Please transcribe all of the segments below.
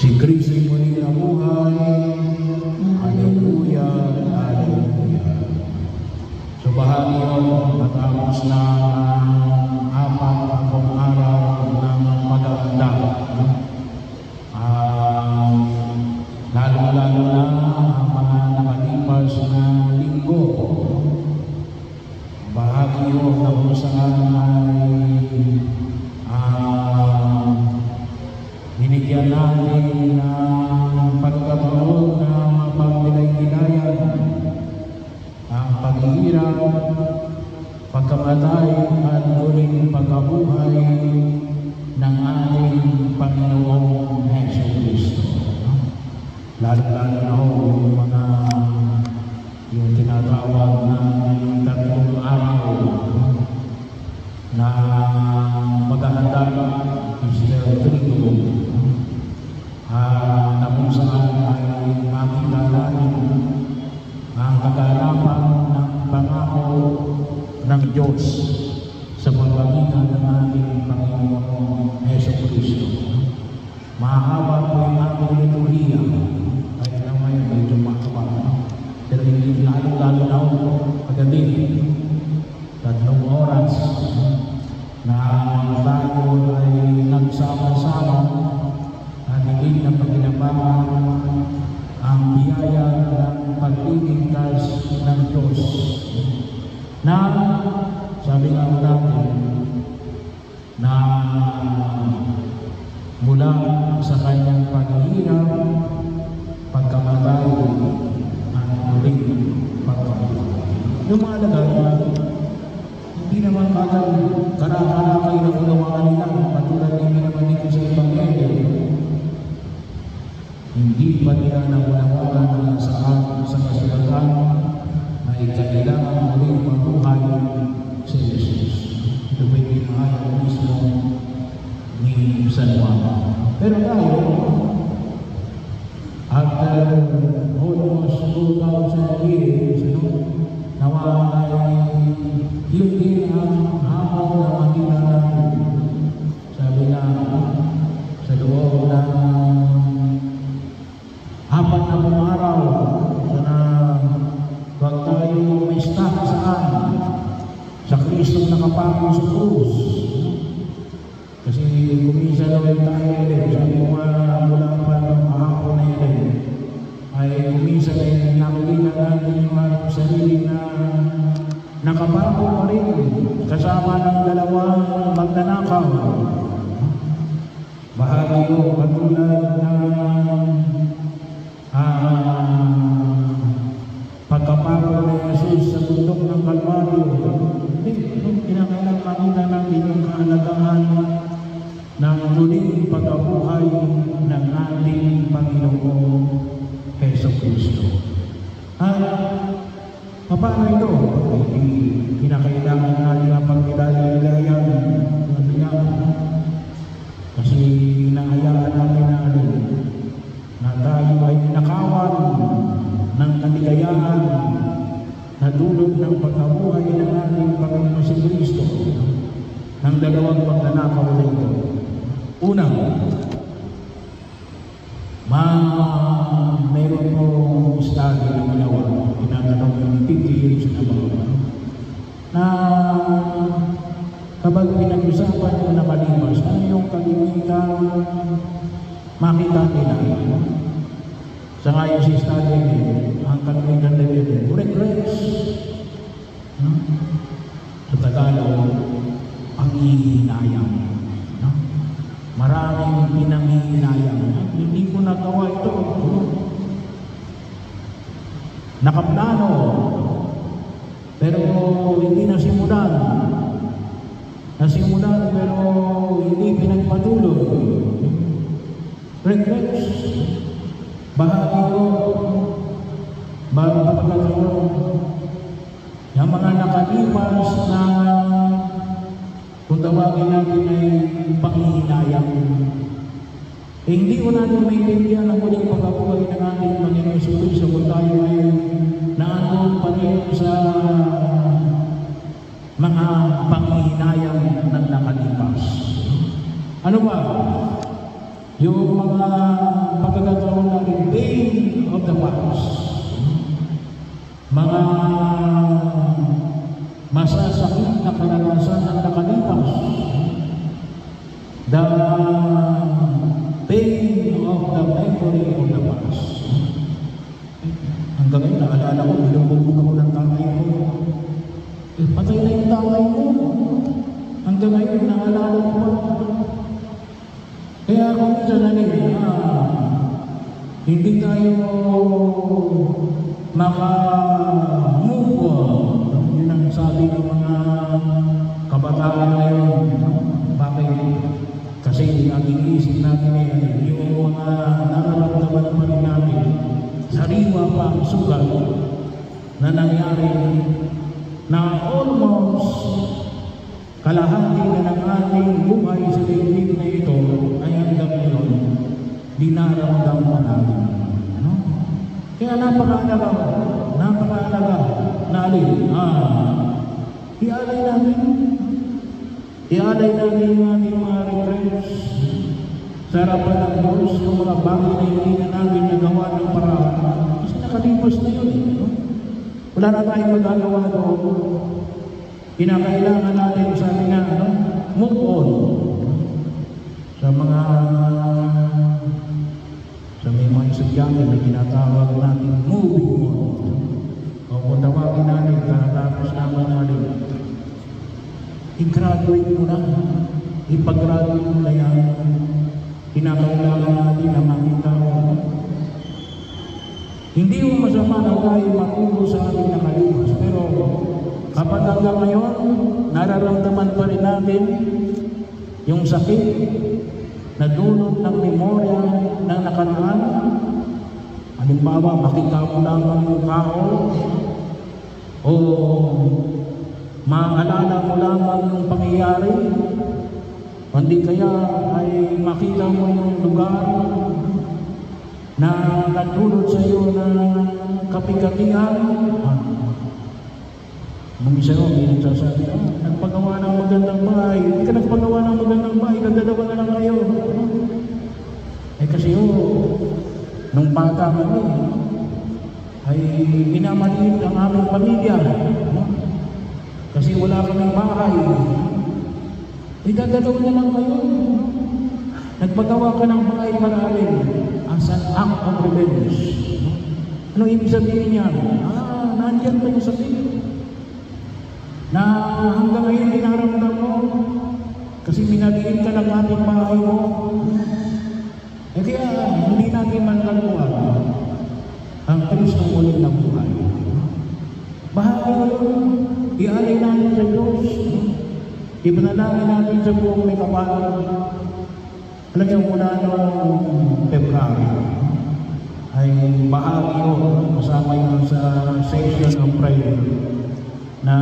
Si Kristo'y muli na buhay. Hallelujah, hallelujah. So bahagi yun, matapos na apat akong araw ng pag-aanda. Lalo-lalo na ang mga nakalipas na linggo. Bahagi yun na kung saan ay binigyan natin ng pagkakaroon ng pagbilay-bilayan, ang paghihirap, pagkamatay at muling pagkabuhay ng ating Panginoong Jesucristo. Lalo-lalo na yung mga yung tinatawag na tatlong araw na maghahanda Easter Trigo na kung saan ay makita natin ang kaganapan ng pangako ng Diyos sa pamamagitan ng ating Panginoong Jesucristo. Mahaba po yung ating liturhiya, kaya naman medyo mahaba. Pero hindi lalo-lalo na ako kagabi, 3 oras na tayo ay nagsama-sama at hindi na pagkinabangan ang biyaya ng pag-iligtas ng Diyos na sabi nga natin na mula sa kanyang paghihirap, pagkamatay at muling pagkabuhay. Yung mga lagay, hindi naman kagad karakay na unawaan nila, patulad nila naman dito sa Ebanghelyo. Hindi pa nila naunawaan sa kasulatan na ikailangan muling mabuhay si Jesus. Ito ba'y pinahayag mismo ni San Juan? Pero tayo, after almost 2,000 years, nawa ay yun din ang hamon na makita natin. Sabi na, sa loob ng 4 na araw, sana huwag tayo may stuck saan? Sa Kristo nakapako sa krus. Kasi kumisa na rin tayo ulit. Sabi mo nga mula pa ng kahapon na yun ay kumisa na rin nakikita natin yung ating sarili na nakapako pa rin kasama ng dalawang magnanakaw. Bahagi ko katulad ng pagkapako ni Jesus sa bundok ng Kalbaryo. Kinakailangan makita natin yung kahalagahan ng muling pagkabuhay ng ating Panginoong Jesucristo. At paano ito? Kinakailangan natin ang pagbilay-bilayan. Kasi hinahayaan natin na tayo ay nakawan ng kaligayahan na dulot ng pagkabuhay ng ating Panginoong Jesucristo ng dalawang magnanakaw na ito. Una, meron po study na ginawa, tinatanong yung 50 years na ba, na kapag pinag-usapan yung nakalimas, ano yung kalimitan makita nila? Sa ngayon si study, ang kalimitan na ito, regrets. Sa Tagalog, panghihinayang. Maraming pinanghihinayang. Hindi ko nagawa ito. Nakaplano. Pero hindi nasimulan. Nasimulan pero hindi pinagpatuloy. Regrets. Bahagi ko. Bago pagkakaroon. Yung mga nakalipas na kung tawagin natin ay panghihinayang. Hindi ko natin maintindihan ang muling pagkabuhay ng ating Panginoon Jesucristo kung tayo ay naandun pa rin sa mga panghihinayang ng nakalipas. Ano ba? yung mga pagkakataon natin, pain of the past, mga masasakit na karanasan ng nakalipas, the pain of the memory of the past. Hanggang ngayon, naalala ko, binubugbog ako ng tatay ko. Patay na yung tatay ko. Hanggang ngayon, naalala ko pa. Kaya kung minsan hindi tayo maka-move on. Yun ang sabi ng mga kabataan ngayon. Bakit? Kasi ang iniisip natin yung mga nararamdaman pa rin natin, sariwa pa ang sugal na nangyari na almost kalahati na ng ating buhay sa daigdig na ito ay hanggang ngayon dinaramdaman natin. Ano? Kaya napakahalaga na ialay natin yung ating mga regrets sa harapan ng Diyos, yung mga bagay na hindi na namin nagawa ng paraan. Kasi nakalipas na yun. No? Wala na tayong magagawa doon. Kinakailangan natin, sabi nga, move on. Sa may mga estudyante na tinatawag natin, moving on. O kung tawagin natin, kakatapos naman natin, i-graduate mo na. Ipag-graduate mo na yan. Kinakailangan natin na makita mo. Hindi mo masama na tayo matulo sa ating nakalipas. Pero kapag hanggang ngayon, nararamdaman pa rin natin yung sakit na dulot ng memorya ng nakaraan. Halimbawa, makita mo lamang yung tao o maalala mo lamang yung pangyayari, hindi kaya ay makita mo yung lugar na nagdulot sa iyo ng kapigatihan. Nung isa mo, may nagsasabi, nagpagawa ng magandang bahay. Hindi ka nagpagawa ng magandang bahay, nagdadalawa na lang kayo. Kasi nung bata kami, ay minamaliit ang aming pamilya. Kasi wala kaming bahay. Nagdadalawa na lang kayo. Nagpagawa ka ng bahay para amin as an act of revenge. Ano ibig sabihin niya? Nandiyan pa yung sakit na hanggang ngayon dinaramdam mo kasi minaliit ka ng ating bahay mo. Kaya hindi natin manlalkuhan ang Kristong ulit ng buhay. Bahagi ngayon, ialay natin sa Diyos. Ipanalangin natin sa buong may kapal. Alam niyo, mula noong February ay bahagi yun, kasama yun sa session of prayer na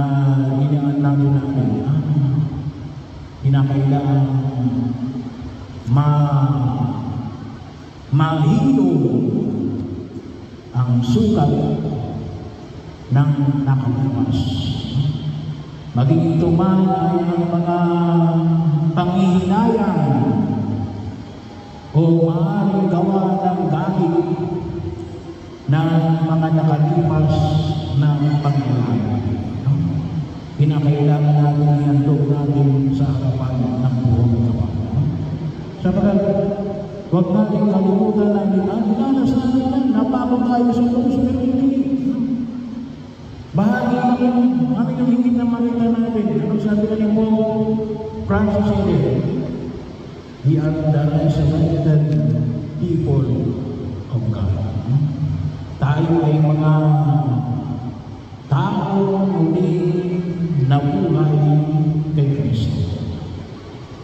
hinaan natin kinakailangan mahilo ang sukat ng nakalipas. Maging ito man ay ang mga panghihinayang o maaaring gawa ng galit ng mga nakalipas ng Panginoon. Kinakailangan natin ihandog natin sa harapan ng buong kapatid. Sapagkat huwag natin kalimutan natin, dinanasan natin, napakot tayo sa Diyos, pero hindi. Bahagi natin, amin ang higit na makita natin. Ano sabi na ni Pope Francis Xavier? We are the isolated people of God. Tayo ay mga tao muli na buhay kay Kristo.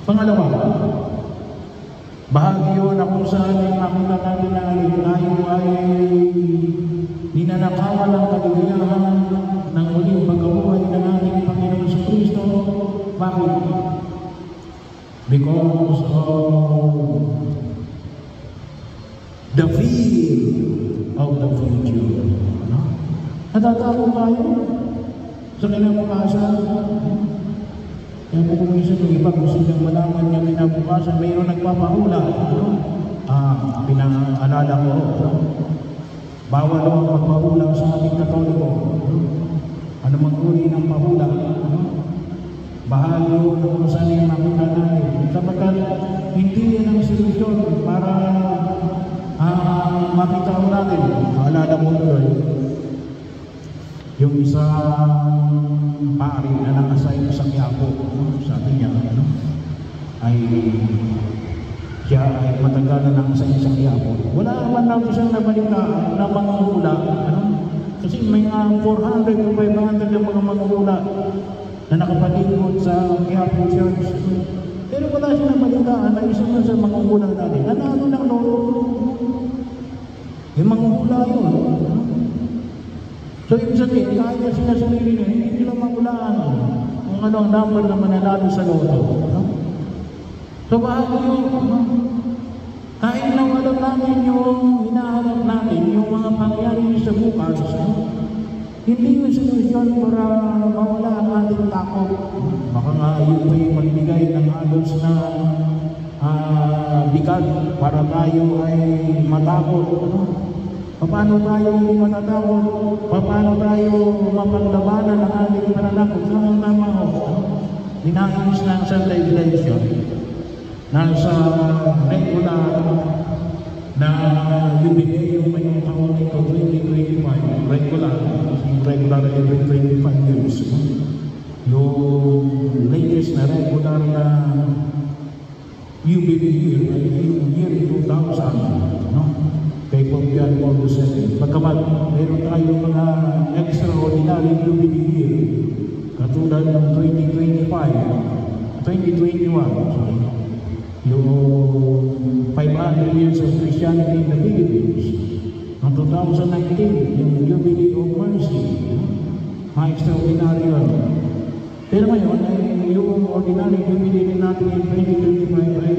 Pangalawa, bahagi yun na kung saan ay makita natin na tayo ay ninanakawan ang kaligayahan ng muling pagkabuhay ng ating Panginoon sa Kristo. Bakit? Because of the fear of the future. Natatakot tayo sa kinabukasan. Kaya po kung minsan yung iba gusto niyang malaman niya kinabukasan, mayroon nagpapahula. pinaalala ko, bawal naman magpahulang sa ating Katoliko. Ano mang uri ng pahula, bahagi yun kung saan yung makita natin. Sapagkat hindi yan ang solusyon para makita ko natin. Maalala mo doon, yung isang pari na nakasign sa Quiapo, sabi niya, ay siya ay matagal na nakasign sa Quiapo. Wala naman natin siyang nabalitaan na manghula. Kasi may 400 o 500 yung mga manghula na nakapaligod sa Quiapo Church. Pero wala siya nabalitaan na isa man sa manghula natin. Nanalo ng lolo. Yung manghula yun. So ibig sabihin, kaya sila sarili na, hindi nila magulaan kung ano ang number na mananalo sa loto. So bahagi yun, kahit na alam natin yung hinaharap natin, yung mga pangyayari sa bukas, hindi yung solusyon para mawala ang ating takot. Baka nga yun ay magbigay ng halos na bigat para tayo ay matakot. Paano tayo hindi matatakot? Paano tayo mapaglabanan ang ating pananakot? Ang tama ko, dinahis ng Santa Iglesia, nasa regular na jubileo ngayong taon ito, 2025, regular every 25 years. Yung latest na regular na jubilee year ay yung year 2000, no? Kay Pope John Paul II. Pagkamat, meron tayo mga extraordinary jubilee year, katulad ng 2021, yung 500 years of Christianity in the Philippines. Noong 2019, yung Jubilee of Mercy, extraordinary yun. Pero ngayon, yung ordinary Jubilee natin in 2025 ay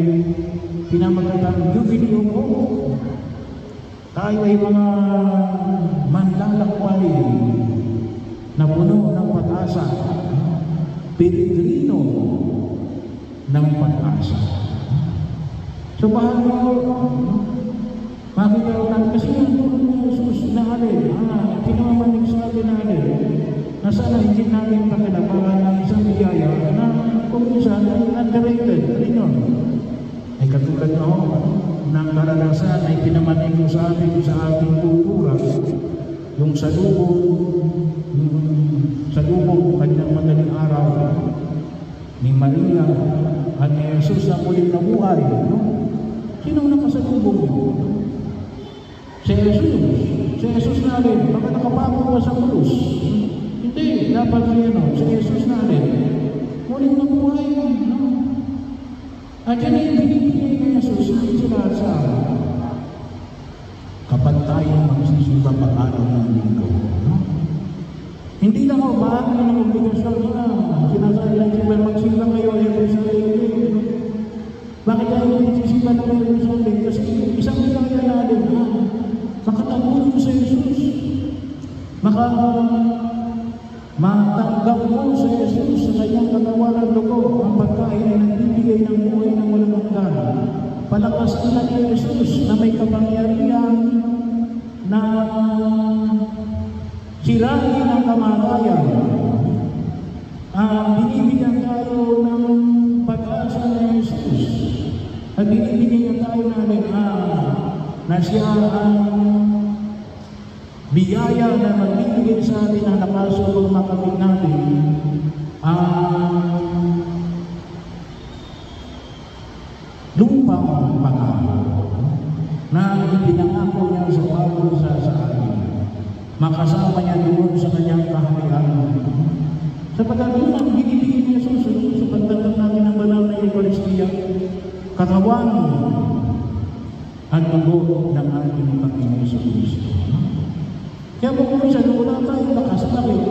pinamagatang Jubilee of Hope. Tayo ay mga manlalakbay na puno ng pag-asa, peregrino ng pag-asa. So bahagi ko, makikita ko natin, kasi yung Jesus na alin, pinamamanig sa atin na alin, na sana hindi natin pakilabangan ng isang biyaya na kung minsan ay underrated. Alin yun? Ay katulad na ho, ng karanasan ay pinamanig ko sa atin sa ating kultura, yung salubong kanyang madaling araw ni Maria at ni Jesus na muling nabuhay, no? Sinong nakasalubong mo? Si Jesus na rin. Baka nakapako pa sa krus. Hindi, dapat si Jesus na rin. Muling nabuhay, no? At yan ay binibigay ni Jesus sa sila kapag tayo magsisimba pag-araw ng linggo, no? Hindi lang ako bahagi ng obligasyon na sinasabi lang siya magsimba ngayon every Sunday. Bakit tayo magsisimba na every Sunday? Kasi isang biyaya natin na makatagulong sa Jesus. Matanggap mo sa Jesus sa kanyang katawaran dugo ang pagkain ay nagbibigay ng buhay ng walang hanggan. Palakas nila ni Jesus na may kapangyarihan na sirain ang kamatayan. Binibigyan tayo ng pag-asa ni Jesus. At binibigyan tayo na siya ang biyaya na magbibigay sa atin na nakasulong makamit natin ang lupang pangako na ipinangako niya sa bawat isa sa atin. Makasama niya doon sa kanyang kaharian. Sapagkat yun ang binibigay niya susunod sa pagtanggap natin ng banal na Eucharistia, katawan at dugo ng ating Panginoon sa Kristo. Kaya kung minsan wala tayong nakasakit,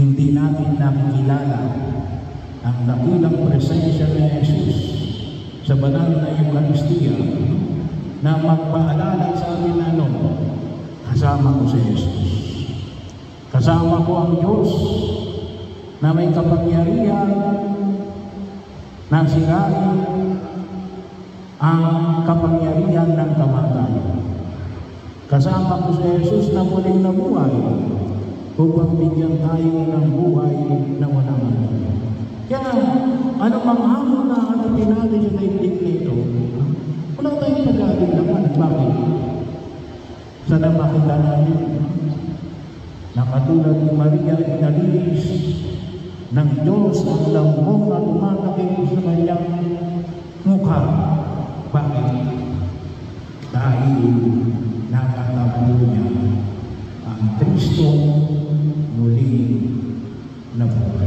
hindi natin nakikilala ang dakilang presensya ni Jesus sa banal na Eucharistia na magpaalala sa atin na kasama ko si Jesus. Kasama ko ang Diyos na may kapangyarihan nasirain ang kapangyarihan ng kamatayan. Kasama ko si Jesus na muling nabuhay upang bigyan tayo ng buhay na walang hanggan. Kaya anumang hamon na hanapin natin sa daigdig nito, wala tayong pag-aalinlangan. Bakit? Sana makita natin na katulad ni Maria inalis ng Diyos ang lambong na tumatakip sa kanyang mukha. Bakit? Dahil nakatabo niya ang Kristo muli na buhay.